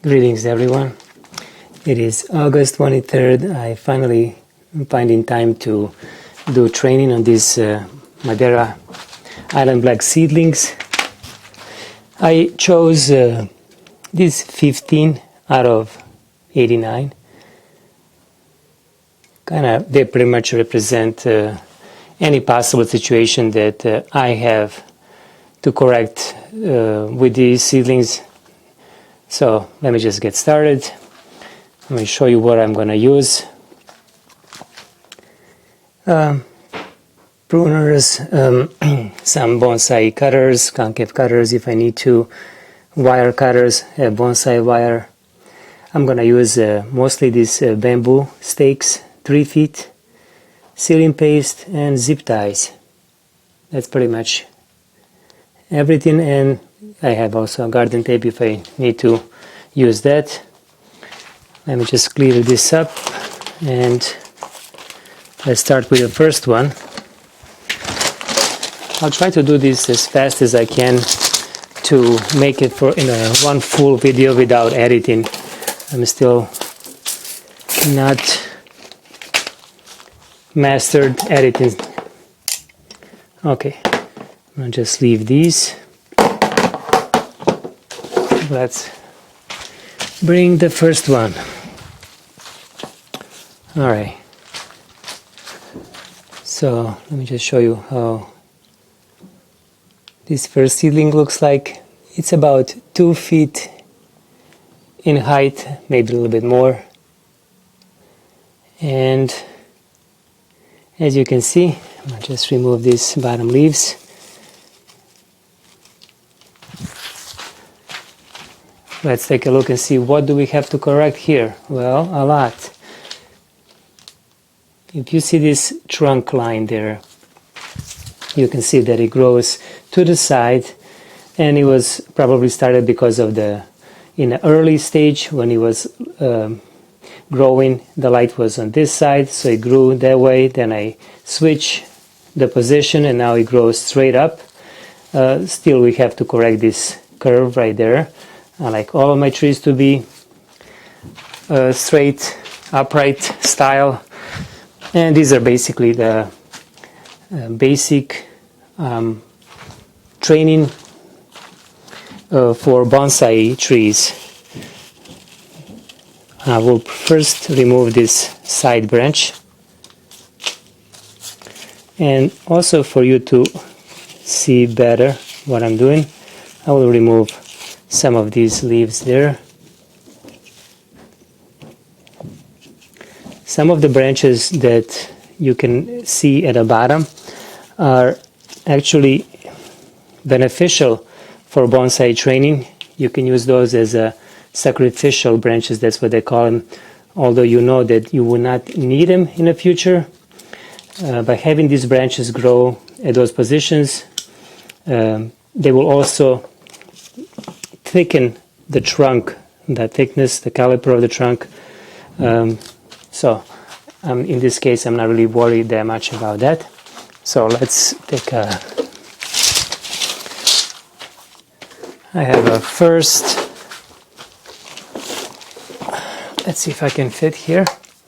Greetings everyone. It is August 23rd. I finally am finding time to do training on these Madeira Island Black seedlings. I chose these 15 out of 89. They pretty much represent any possible situation that I have to correct with these seedlings. So let me just get started. Let me show you what I'm going to use. Pruners, some bonsai cutters, concave cutters if I need to, wire cutters, bonsai wire. I'm going to use mostly these bamboo stakes, 3 feet, sealing paste and zip ties. That's pretty much everything, and I have also garden tape if I need to use that. Let me just clear this up and let's start with the first one. I'll try to do this as fast as I can to make it in one full video without editing. I'm still not mastered editing. Okay, I'll just leave these. Let's bring the first one. Alright, so let me just show you how this first seedling looks like. It's about 2 feet in height, maybe a little bit more. And as you can see, I'll just remove these bottom leaves. Let's take a look and see what do we have to correct here. Well, a lot. If you see this trunk line there, you can see that it grows to the side, and it was probably started because of in the early stage when it was growing, the light was on this side, so it grew that way. Then I switch the position and now it grows straight up. Still we have to correct this curve right there. I like all of my trees to be straight, upright style, and these are basically the basic training for bonsai trees. I will first remove this side branch, and also for you to see better what I'm doing, I will remove some of these leaves there. Some of the branches that you can see at the bottom are actually beneficial for bonsai training. You can use those as sacrificial branches, that's what they call them, although you know that you will not need them in the future. By having these branches grow at those positions, they will also thicken the trunk, the thickness, the caliper of the trunk. So in this case I'm not really worried that much about that. So let's take I have a first, let's see if I can fit here.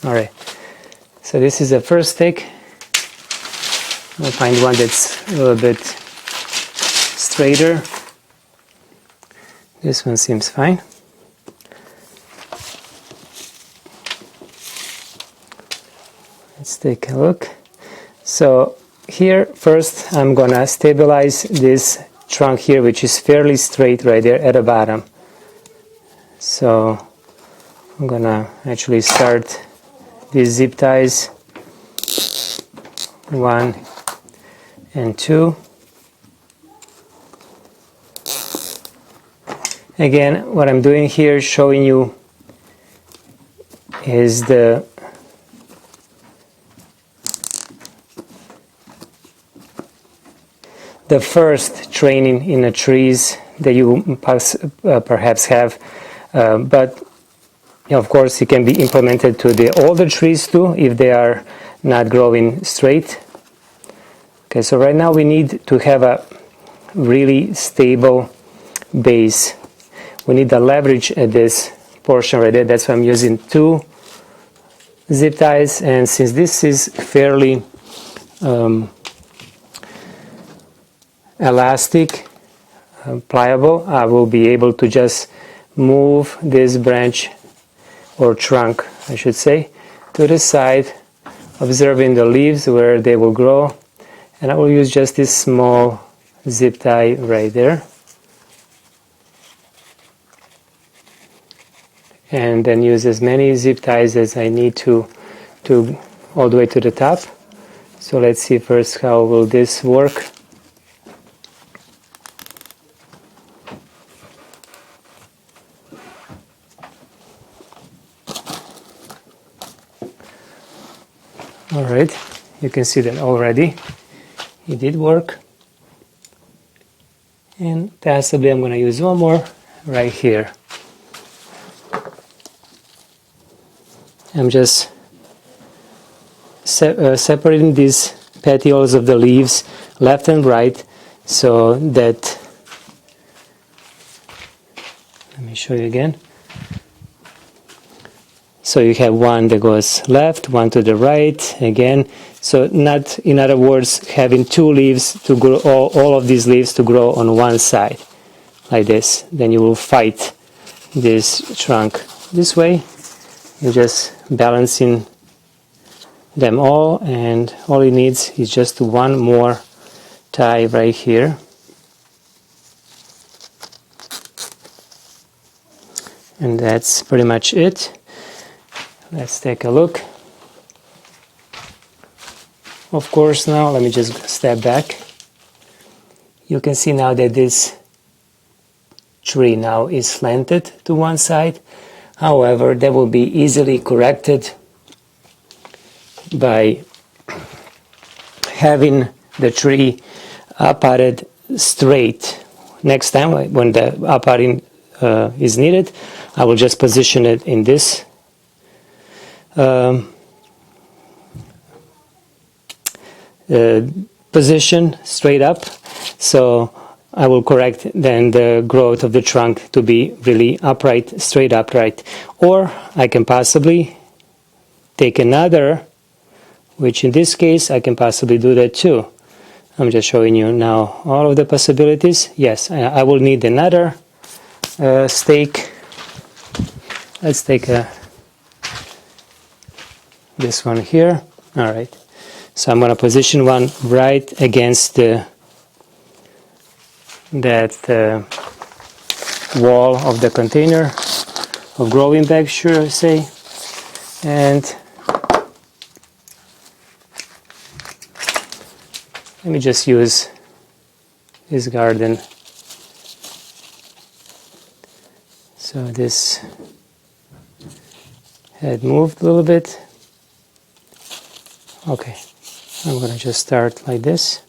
Alright, so this is the first stick. I'll find one that's a little bit straighter. This one seems fine. Let's take a look. So here first I'm gonna stabilize this trunk here, which is fairly straight right there at the bottom. So I'm gonna actually start these zip ties, 1 and 2. Again, what I'm doing here, showing you, is the first training in the trees that you perhaps have, but of course it can be implemented to the older trees too if they are not growing straight. Okay, so right now we need to have a really stable base. We need the leverage at this portion right there. That's why I'm using 2 zip ties, and since this is fairly elastic, pliable, I will be able to just move this branch or trunk, I should say, to the side, observing the leaves where they will grow, and I will use just this small zip tie right there, and then use as many zip ties as I need to all the way to the top. So let's see first how will this work. Alright, you can see that already it did work, and possibly I'm going to use one more right here. I'm just separating these petioles of the leaves left and right, so that, let me show you again. So you have one that goes left, one to the right, again. So not, in other words, having 2 leaves to grow, all of these leaves to grow on one side, like this. Then you will fight this trunk this way. You're just balancing them all, and all it needs is just one more tie right here. And that's pretty much it. Let's take a look. Of course, now let me just step back. You can see now that this tree now is slanted to one side. However, that will be easily corrected by having the tree uprooted straight. Next time when the uprooting is needed, I will just position it in this position straight up, so I will correct then the growth of the trunk to be really upright, straight upright. Or I can possibly take another, which in this case I can possibly do that too. I'm just showing you now all of the possibilities. Yes, I will need another stake. Let's take this one here. All right. So I'm going to position one right against that wall of the container, or growing bag, should I say. And let me just use this garden. So this had moved a little bit. Okay, I'm going to just start like this.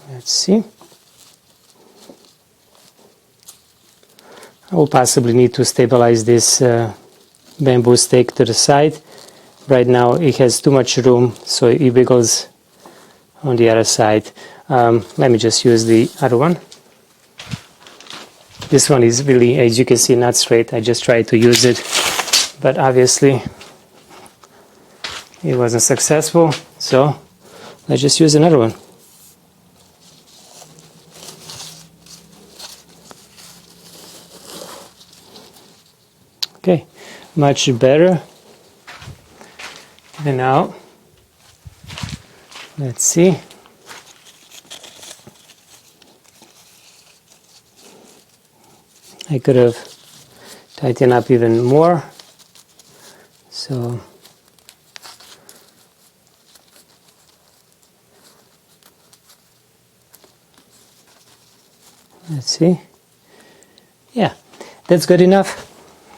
Let's see. I will possibly need to stabilize this bamboo stake to the side. Right now it has too much room, so it wiggles on the other side. Let me just use the other one. This one is really, as you can see, not straight. I just tried to use it, but obviously it wasn't successful, so let's just use another one. Okay, much better. And now, let's see. I could have tightened up even more. So, let's see. Yeah, that's good enough.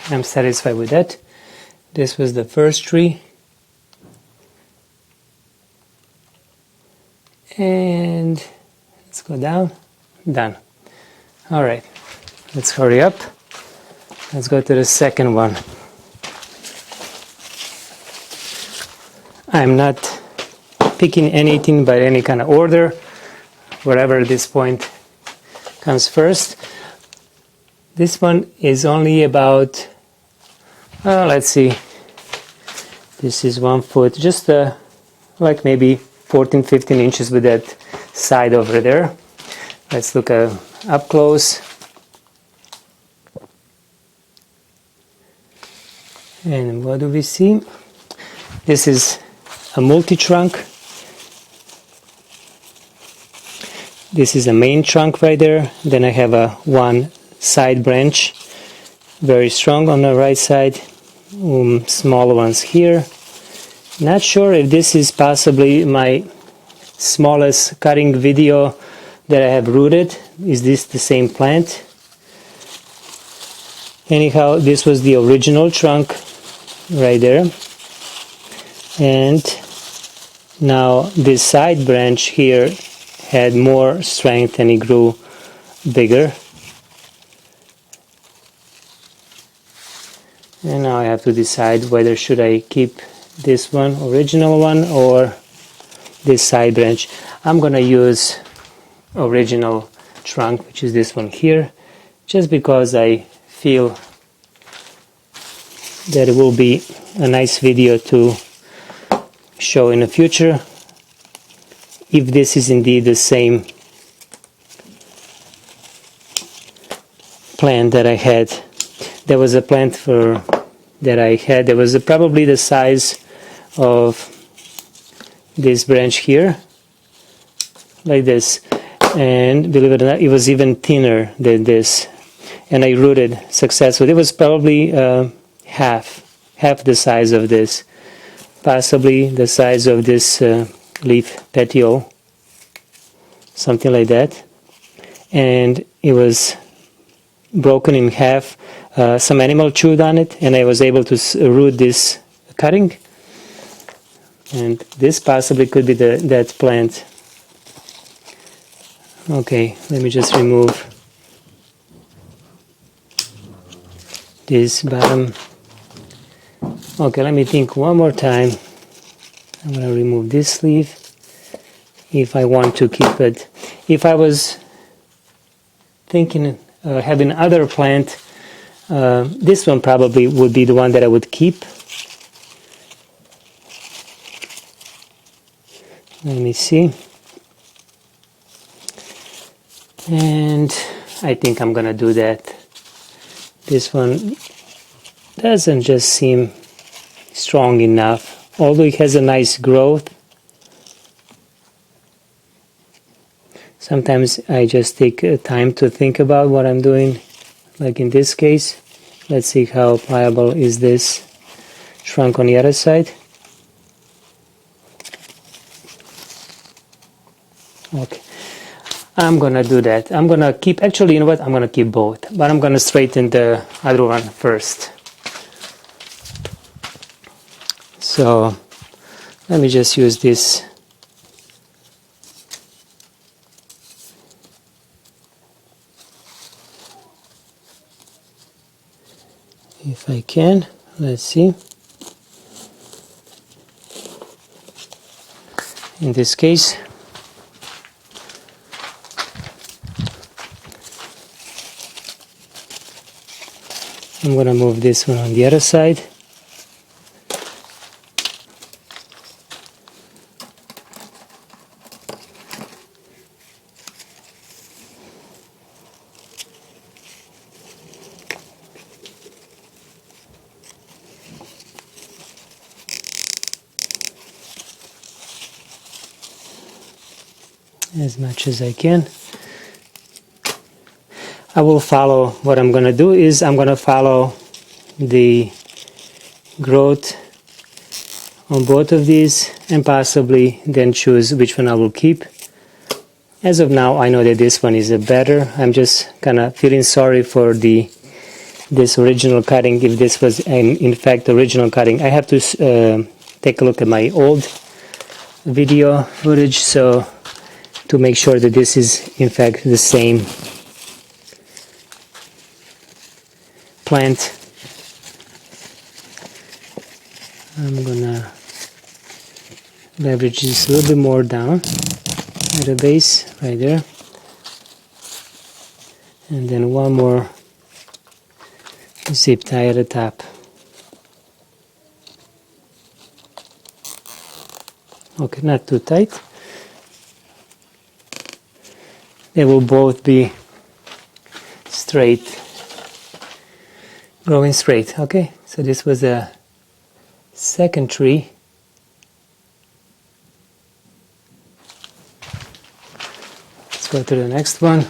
I'm satisfied with that. This was the first tree. And let's go down. Done. All right. Let's hurry up. Let's go to the second one. I'm not picking anything by any kind of order, wherever this point comes first. This one is only about, let's see, this is 1 foot, just like maybe 14-15 inches with that side over there. Let's look up close. And what do we see? This is a multi-trunk. This is a main trunk right there. Then I have a one side branch, very strong on the right side. Small ones here. Not sure if this is possibly my smallest cutting video that I have rooted. Is this the same plant? Anyhow, this was the original trunk right there. And now this side branch here had more strength and it grew bigger. And now I have to decide whether should I keep this one, original one, or this side branch. I'm gonna use original trunk, which is this one here, just because I feel that it will be a nice video to show in the future if this is indeed the same plant that I had. There was a plant that I had that was probably the size of this branch here, like this, and believe it or not, it was even thinner than this, and I rooted successfully. It was probably half the size of this, possibly the size of this leaf petiole, something like that, and it was broken in half. Some animal chewed on it, and I was able to root this cutting, and this possibly could be that plant. Okay, let me just remove this bottom. Okay, let me think one more time. I'm going to remove this leaf if I want to keep it. If I was thinking having other plant, this one probably would be the one that I would keep. Let me see. And I think I'm gonna do that. This one doesn't just seem strong enough, although it has a nice growth. Sometimes I just take time to think about what I'm doing, like in this case. Let's see how pliable is this trunk on the other side. Okay, I'm gonna do that. I'm gonna keep, actually, you know what, I'm gonna keep both, but I'm gonna straighten the other one first. So let me just use this. If I can, let's see. In this case, I'm going to move this one on the other side. As much as I can. I will follow, what I'm going to do is I'm going to follow the growth on both of these and possibly then choose which one I will keep. As of now, I know that this one is better. I'm just kind of feeling sorry for this original cutting, if this was in fact original cutting. I have to take a look at my old video footage so to make sure that this is in fact the same plant. I'm gonna leverage this a little bit more down at the base, right there. And then one more zip tie at the top. Okay, not too tight. They will both be straight, growing straight. Okay, so this was a second tree. Let's go to the next one.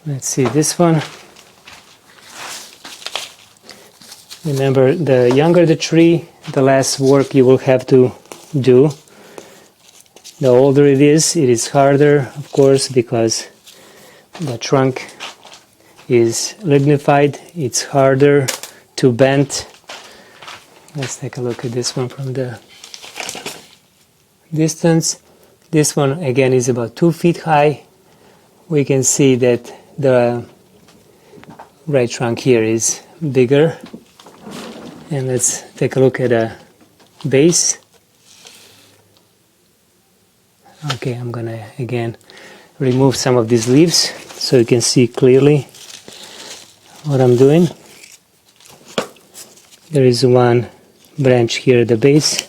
Let's see this one. Remember, the younger the tree, the less work you will have to do. The older it is harder, of course, because the trunk is lignified. It's harder to bend. Let's take a look at this one from the distance. This one again is about 2 feet high. We can see that the right trunk here is bigger. And let's take a look at a base. Okay, I'm gonna again remove some of these leaves so you can see clearly what I'm doing. There is one branch here at the base.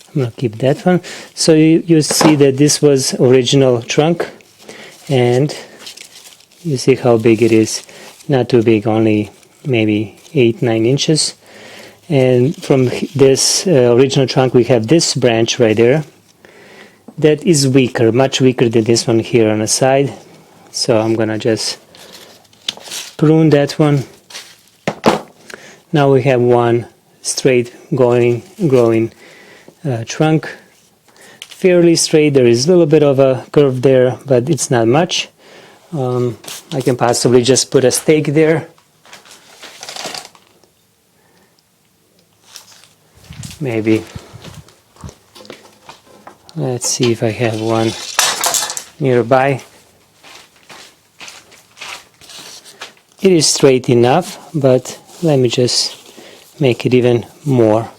I'm gonna keep that one. So you see that this was original trunk, and you see how big it is. Not too big, only maybe 8-9 inches. And from this original trunk we have this branch right there that is weaker, much weaker than this one here on the side. So I'm gonna just prune that one. Now we have one straight growing trunk, fairly straight. There is a little bit of a curve there, but it's not much. I can possibly just put a stake there. Maybe. Let's see if I have one nearby. It is straight enough, but let me just make it even more.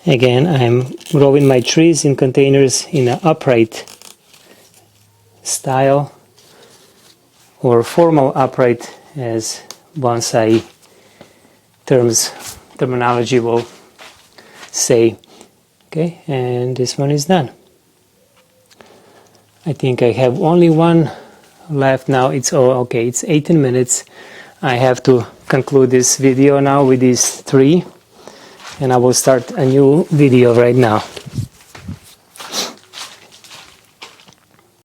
Again, I'm growing my trees in containers in an upright style, or formal upright, as bonsai terminology will say. Okay, and this one is done. I think I have only one left now. It's okay, it's 18 minutes. I have to conclude this video now with these three, and I will start a new video right now.